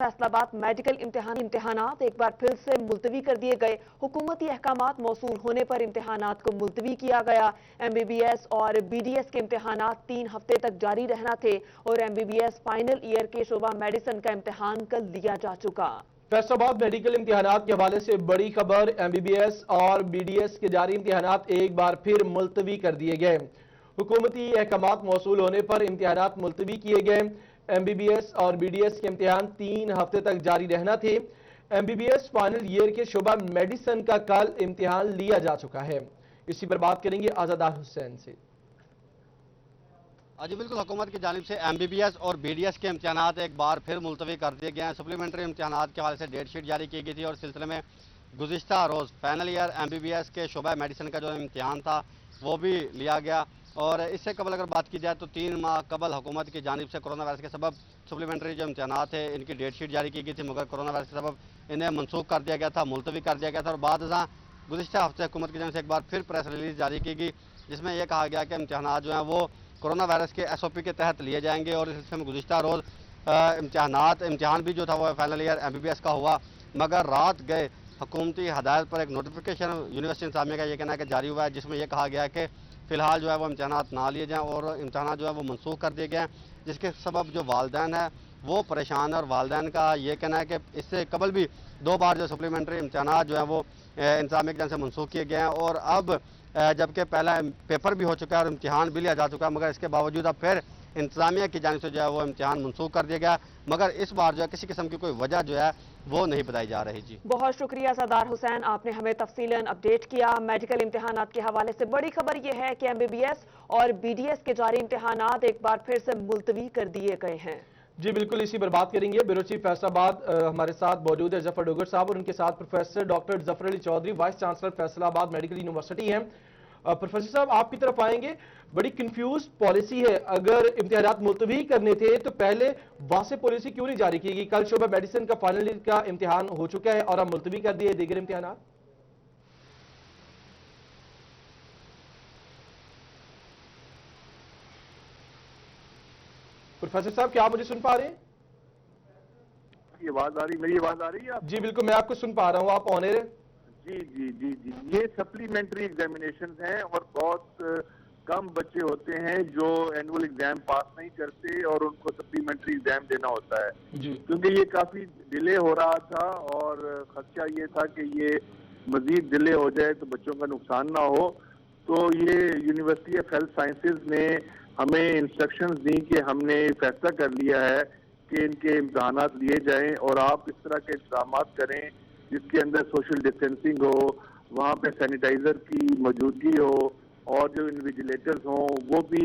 فیصل آباد میڈیکل امتحانات ایک بار پھر سے ملتوی کر دیے گئے۔ حکومتی احکامات موصول ہونے پر امتحانات کو ملتوی کیا گیا۔ ایم بی بی ایس اور بی ڈی ایس کے امتحانات 3 ہفتے تک جاری رہنا تھے اور M B B S final year کے شعبہ میڈیسن کا امتحان کل لیا جا چکا۔ فیصل آباد میڈیکل امتحانات کے حوالے سے بڑی خبر، ایم بی بی ایس اور بی ڈی ایس کے جاری امتحانات ایک بار پھر ملتوی کر دیے گئے۔ حکومتی احکامات موصول ہونے پر امتحانات ملتوی کیے گئے۔ ایم بی بی ایس اور بی ڈی ایس کے امتحان 3 ہفتے تک جاری رہنا تھے۔ M B B S final year کے شعبہ میڈیسن کا کل امتحان لیا جا چکا ہے۔ اسی پر بات کریں گے آزادار حسین سے۔ جی بالکل، حکومت کی جانب سے ایم بی بی ایس اور بی ڈی ایس کے امتحانات ایک بار پھر ملتوی کر دیے گئے ہیں۔ سپلیمنٹری امتحانات کے حوالے سے ڈیٹ شیٹ جاری کی گئی تھی اور اس سلسلے میں گزشتہ روز final year M B B S کے شعبہ میڈیسن کا جو امتحان تھا وہ بھی لیا گیا۔ اور اس سے قبل اگر بات کی جائے تو 3 ماہ قبل حکومت کی جانب سے کرونا وائرس کے سبب سپلیمنٹری جو امتحانات ہیں ان کی ڈیٹ شیٹ جاری کی گئی تھی، مگر کرونا وائرس کے سبب انہیں منسوخ کر دیا گیا تھا، ملتوی کر دیا گیا تھا۔ اور بعد ازاں گزشتہ ہفتے حکومت کی جانب سے ایک بار پھر پریس ریلیز جاری کی گئی جس میں یہ کہا گیا کہ امتحانات جو ہیں وہ کرونا وائرس کے ایس او پی کے تحت لیے جائیں گے۔ اور اس سلسلے میں گزشتہ روز امتحان بھی جو تھا وہ final year M B B S کا ہوا، مگر رات گئے حکومتی ہدایت پر ایک نوٹیفیکیشن یونیورسٹی انتظامیہ کا یہ کہنا ہے کہ جاری ہوا ہے، جس میں یہ کہا گیا ہے کہ فی الحال جو ہے وہ امتحانات نہ لیے جائیں اور امتحانات جو ہے وہ منسوخ کر دیے گئے ہیں، جس کے سبب جو والدین ہیں وہ پریشان ہیں۔ اور والدین کا یہ کہنا ہے کہ اس سے قبل بھی 2 بار جو سپلیمنٹری امتحانات جو ہیں وہ انتظامیہ کی جانب سے منسوخ کیے گئے ہیں اور اب جبکہ پہلا پیپر بھی ہو چکا ہے اور امتحان بھی لیا جا چکا ہے، مگر اس کے باوجود اب پھر انتظامیہ کی جانب سے جو ہے وہ امتحان منسوخ کر دیا گیا، مگر اس بار جو ہے کسی قسم کی کوئی وجہ جو ہے وہ نہیں بتائی جا رہی۔ جی بہت شکریہ سردار حسین، آپ نے ہمیں تفصیلاً اپڈیٹ کیا۔ میڈیکل امتحانات کے حوالے سے بڑی خبر یہ ہے کہ ایم بی بی ایس اور بی ڈی ایس کے جاری امتحانات ایک بار پھر سے ملتوی کر دیے گئے ہیں۔ جی بالکل، اسی پر بات کریں گے۔ بیورو چیف فیصل آباد ہمارے ساتھ موجود ہے ظفر ڈوگر صاحب اور ان کے ساتھ پروفیسر ڈاکٹر ظفر علی چودھری، وائس چانسلر فیصل آباد میڈیکل یونیورسٹی ہیں۔ پروفیسر صاحب آپ کی طرف آئیں گے، بڑی کنفیوز پالیسی ہے، اگر امتحانات ملتوی کرنے تھے تو پہلے واضح پالیسی کیوں نہیں جاری کی گئی؟ کل شعبہ میڈیسن کا فائنل ایئر کا امتحان ہو چکا ہے اور اب ملتوی کر دیے دیگر امتحانات۔ پروفیسر صاحب کیا آپ مجھے سن پا رہے ہیں؟ میری آواز آ رہی ہے آپ؟ جی بالکل، میں آپ کو سن پا رہا ہوں، آپ آن ایئر ہیں۔ جی یہ سپلیمنٹری ایگزامینیشنز ہیں اور بہت کم بچے ہوتے ہیں جو اینول ایگزام پاس نہیں کرتے اور ان کو سپلیمنٹری ایگزام دینا ہوتا ہے، کیونکہ یہ کافی ڈیلے ہو رہا تھا اور خدشہ یہ تھا کہ یہ مزید ڈیلے ہو جائے تو بچوں کا نقصان نہ ہو، تو یہ یونیورسٹی آف ہیلتھ سائنسز نے ہمیں انسٹرکشنز دی کہ ہم نے فیصلہ کر لیا ہے کہ ان کے امتحانات لیے جائیں اور آپ اس طرح کے انتظامات کریں جس کے اندر سوشل ڈسٹینسنگ ہو، وہاں پہ سینیٹائزر کی موجودگی ہو اور جو انویجیلیٹرز ہوں وہ بھی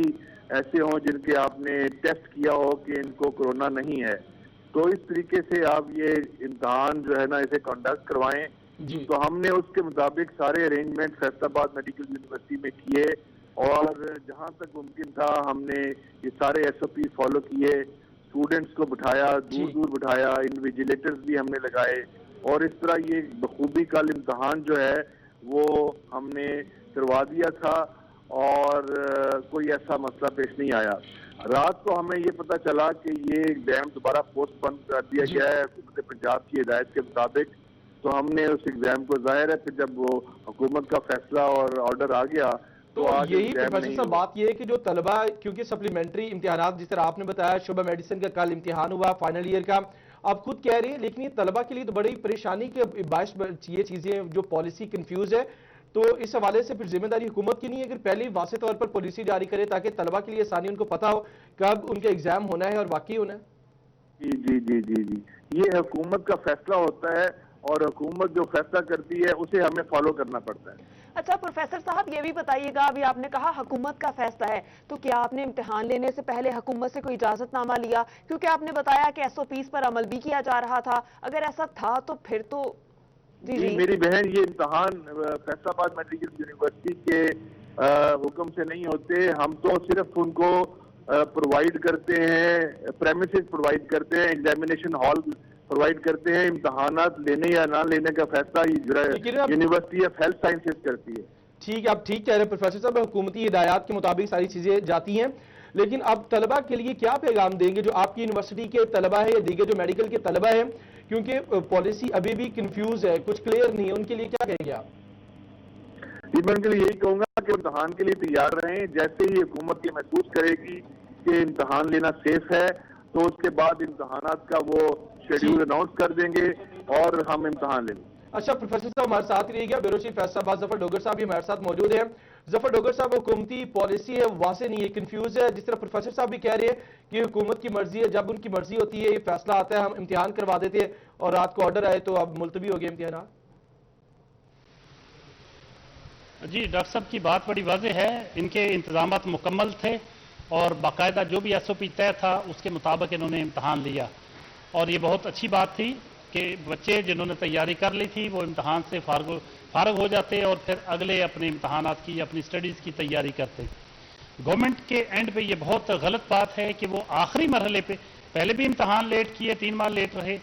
ایسے ہوں جن کے آپ نے ٹیسٹ کیا ہو کہ ان کو کرونا نہیں ہے، تو اس طریقے سے آپ یہ امتحان جو ہے نا اسے کنڈکٹ کروائیں۔ تو ہم نے اس کے مطابق سارے ارینجمنٹ فیصل آباد میڈیکل یونیورسٹی میں کیے اور جہاں تک ممکن تھا ہم نے یہ سارے ایس او پی فالو کیے، اسٹوڈنٹس کو بٹھایا، دور بٹھایا، انویجیلیٹرز بھی ہم نے لگائے اور اس طرح یہ بخوبی کل امتحان جو ہے وہ ہم نے کروا دیا تھا اور کوئی ایسا مسئلہ پیش نہیں آیا۔ رات کو ہمیں یہ پتہ چلا کہ یہ ایگزام دوبارہ پوسٹ پون کر دیا گیا ہے حکومت پنجاب کی ہدایت کے مطابق، تو ہم نے اس ایگزام کو ظاہر ہے پھر جب وہ حکومت کا فیصلہ اور آرڈر آ گیا تو یہی پروفیسر صاحب بات یہ ہے کہ جو طلبہ کیونکہ سپلیمنٹری امتحانات جس طرح آپ نے بتایا شعبہ میڈیسن کا کل امتحان ہوا فائنل ایئر کا، آپ خود کہہ رہے ہیں لیکن یہ طلبہ کے لیے تو بڑی پریشانی کے باعث یہ چیزیں جو پالیسی کنفیوز ہے، تو اس حوالے سے پھر ذمہ داری حکومت کی نہیں ہے اگر پہلے واضح طور پر پالیسی جاری کرے تاکہ طلبہ کے لیے آسانی ان کو پتہ ہو کب ان کا ایگزام ہونا ہے اور واقعی ہونا ہے؟ جی یہ حکومت کا فیصلہ ہوتا ہے اور حکومت جو فیصلہ کرتی ہے اسے ہمیں فالو کرنا پڑتا ہے۔ اچھا پروفیسر صاحب یہ بھی بتائیے گا، ابھی آپ نے کہا حکومت کا فیصلہ ہے، تو کیا آپ نے امتحان لینے سے پہلے حکومت سے کوئی اجازت نامہ لیا؟ کیونکہ آپ نے بتایا کہ ایس او پیز پر عمل بھی کیا جا رہا تھا، اگر ایسا تھا تو پھر تو جی میری بہن یہ امتحان فیصل آباد میڈیکل یونیورسٹی کے حکم سے نہیں ہوتے، ہم تو صرف ان کو پرووائڈ کرتے ہیں، پریمیسز پرووائڈ کرتے ہیں، ایگزامینیشن ہال پرووائڈ کرتے ہیں، امتحانات لینے یا نہ لینے کا فیصلہ یونیورسٹی آف ہیلتھ سائنسز کرتی ہے۔ ٹھیک ہے، آپ ٹھیک کہہ رہے ہیں پروفیسر صاحب، حکومتی ہدایات کے مطابق ساری چیزیں جاتی ہیں، لیکن اب طلبہ کے لیے کیا پیغام دیں گے جو آپ کی یونیورسٹی کے طلبہ ہیں یا دیگر جو میڈیکل کے طلبہ ہیں، کیونکہ پالیسی ابھی بھی کنفیوز ہے، کچھ کلیئر نہیں ہے، ان کے لیے کیا کہیں گے آپ؟ میں ان کے لیے یہی کہوں گا کہ امتحان کے لیے تیار رہیں. جیسے ہی حکومت یہ محسوس کرے گی کہ امتحان لینا سیف ہے تو اس کے بعد امتحانات کا وہ شیڈیول اناؤنس کر دیں گے اور ہم امتحان لیں گے. اچھا پروفیسر صاحب ہمارے ساتھ رہی گیا، بیورو چیف فیصل آباد ظفر ڈوگر صاحب بھی ہمارے ساتھ موجود ہیں. ظفر ڈوگر صاحب، حکومتی پالیسی ہے واضح نہیں ہے، کنفیوز ہے، جس طرح پروفیسر صاحب بھی کہہ رہے ہیں کہ حکومت کی مرضی ہے، جب ان کی مرضی ہوتی ہے یہ فیصلہ آتا ہے ہم امتحان کروا دیتے ہیں، اور رات کو آرڈر آئے تو اب ملتوی ہو گئے امتحانات. جی ڈاکٹر صاحب کی بات بڑی واضح ہے، ان کے انتظامات مکمل تھے اور باقاعدہ جو بھی ایس او پی طے تھا اس کے مطابق انہوں نے امتحان لیا، اور یہ بہت اچھی بات تھی کہ بچے جنہوں نے تیاری کر لی تھی وہ امتحان سے فارغ ہو جاتے اور پھر اگلے اپنے امتحانات کی اپنی سٹڈیز کی تیاری کرتے. گورنمنٹ کے اینڈ پہ یہ بہت غلط بات ہے کہ وہ آخری مرحلے پہ پہلے بھی امتحان لیٹ کیے، 3 ماہ لیٹ رہے،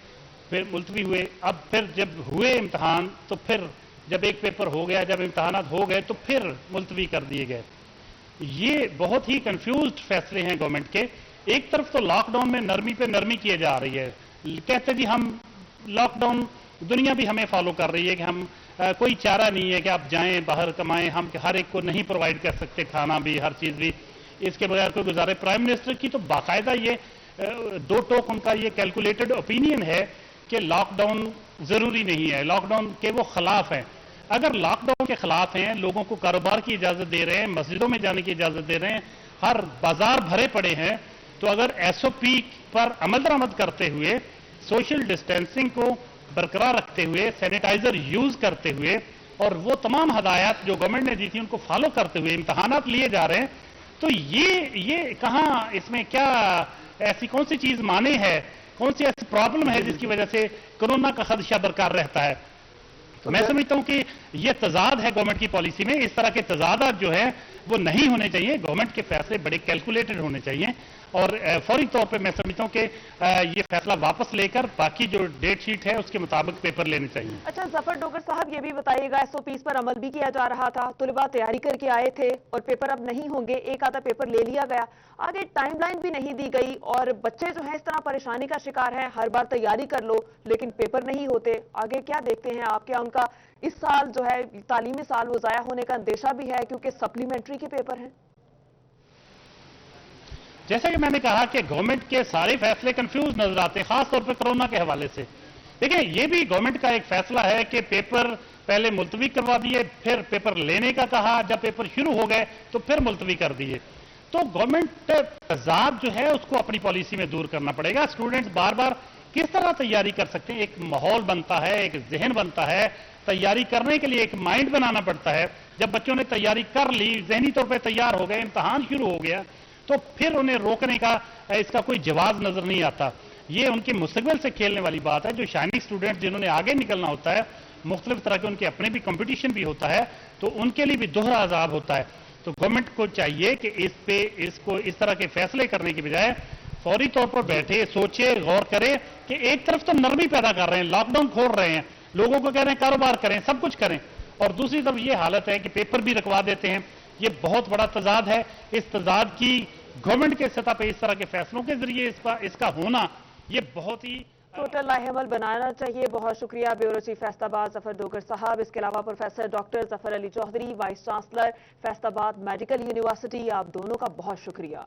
پھر ملتوی ہوئے، اب پھر جب ہوئے امتحان تو پھر جب ایک پیپر ہو گیا، جب امتحانات ہو گئے تو پھر ملتوی کر دیے گئے. یہ بہت ہی کنفیوزڈ فیصلے ہیں گورنمنٹ کے. ایک طرف تو لاک ڈاؤن میں نرمی پہ نرمی کیے جا رہی ہے، کہتے جی ہم لاک ڈاؤن، دنیا بھی ہمیں فالو کر رہی ہے کہ ہم کوئی چارہ نہیں ہے کہ آپ جائیں باہر کمائیں، ہم ہر ایک کو نہیں پرووائڈ کر سکتے کھانا بھی، ہر چیز بھی، اس کے بغیر کوئی گزارے. پرائم منسٹر کی تو باقاعدہ یہ 2 ٹوک ان کا یہ کیلکولیٹڈ اوپینین ہے کہ لاک ڈاؤن ضروری نہیں ہے، لاک ڈاؤن کے وہ خلاف ہیں. اگر لاک ڈاؤن کے خلاف ہیں، لوگوں کو کاروبار کی اجازت دے رہے ہیں، مسجدوں میں جانے کی اجازت دے رہے ہیں، ہر بازار بھرے پڑے ہیں، تو اگر ایس او پی پر عمل درآمد کرتے ہوئے، سوشل ڈسٹینسنگ کو برقرار رکھتے ہوئے، سینیٹائزر یوز کرتے ہوئے اور وہ تمام ہدایات جو گورنمنٹ نے دی تھی ان کو فالو کرتے ہوئے امتحانات لیے جا رہے ہیں، تو یہ کہاں اس میں کیا ایسی کون سی چیز مانے ہے، کون سی ایسی پرابلم ہے جس کی وجہ سے کورونا کا خدشہ برقرار رہتا ہے؟ تو میں سمجھتا ہوں کہ یہ تضاد ہے گورنمنٹ کی پالیسی میں. اس طرح کے تضادات جو ہے وہ نہیں ہونے چاہیے. گورنمنٹ کے فیصلے بڑے کیلکولیٹڈ ہونے چاہیے اور فوری طور پہ میں سمجھتا ہوں کہ یہ فیصلہ واپس لے کر باقی جو ڈیٹ شیٹ ہے اس کے مطابق پیپر لینے چاہیے. اچھا ظفر ڈوگر صاحب یہ بھی بتائیے گا، ایس او پیز پر عمل بھی کیا جا رہا تھا، طلباء تیاری کر کے آئے تھے اور پیپر اب نہیں ہوں گے، ایک آدھا پیپر لے لیا گیا، آگے ٹائم لائن بھی نہیں دی گئی اور بچے جو ہیں اس طرح پریشانی کا شکار ہیں، ہر بار تیاری کر لو لیکن پیپر نہیں ہوتے. آگے کیا دیکھتے ہیں آپ؟ کیا ان کا اس سال جو ہے تعلیمی سال وہ ضائع ہونے کا اندیشہ بھی ہے کیونکہ سپلیمنٹری کے پیپر ہیں؟ جیسا کہ میں نے کہا کہ گورنمنٹ کے سارے فیصلے کنفیوز نظر آتے ہیں، خاص طور پہ کورونا کے حوالے سے. دیکھیں یہ بھی گورنمنٹ کا ایک فیصلہ ہے کہ پیپر پہلے ملتوی کروا دیے، پھر پیپر لینے کا کہا، جب پیپر شروع ہو گئے تو پھر ملتوی کر دیے. تو گورنمنٹ تضاد جو ہے اس کو اپنی پالیسی میں دور کرنا پڑے گا. اسٹوڈنٹس بار بار کس طرح تیاری کر سکتے ہیں؟ ایک ماحول بنتا ہے، ایک ذہن بنتا ہے، تیاری کرنے کے لیے ایک مائنڈ بنانا پڑتا ہے. جب بچوں نے تیاری کر لی، ذہنی طور پہ تیار ہو گئے، امتحان شروع ہو گیا، تو پھر انہیں روکنے کا اس کا کوئی جواز نظر نہیں آتا. یہ ان کے مستقبل سے کھیلنے والی بات ہے. جو شائننگ اسٹوڈنٹ جنہوں نے آگے نکلنا ہوتا ہے، مختلف طرح کے ان کے اپنے بھی کمپٹیشن بھی ہوتا ہے، تو ان کے لیے بھی دوہرا عذاب ہوتا ہے. تو گورنمنٹ کو چاہیے کہ اس کو اس طرح کے فیصلے کرنے کی بجائے فوری طور پر بیٹھے، سوچے، غور کرے کہ ایک طرف تو نرمی پیدا کر رہے ہیں، لاک ڈاؤن کھول رہے ہیں، لوگوں کو کہہ رہے ہیں کاروبار کریں، سب کچھ کریں، اور دوسری طرف یہ حالت ہے کہ پیپر بھی رکھوا دیتے ہیں. یہ بہت بڑا تضاد ہے. اس تضاد کی گورنمنٹ کے سطح پہ اس طرح کے فیصلوں کے ذریعے اس کا ہونا یہ بہت ہی ٹوٹل لاہ عمل بنانا چاہیے. بہت شکریہ بیورو چیف فیصل آباد ظفر ڈوگر صاحب. اس کے علاوہ پروفیسر ڈاکٹر ظفر علی چوہدری، وائس چانسلر فیصل آباد میڈیکل یونیورسٹی، آپ دونوں کا بہت شکریہ.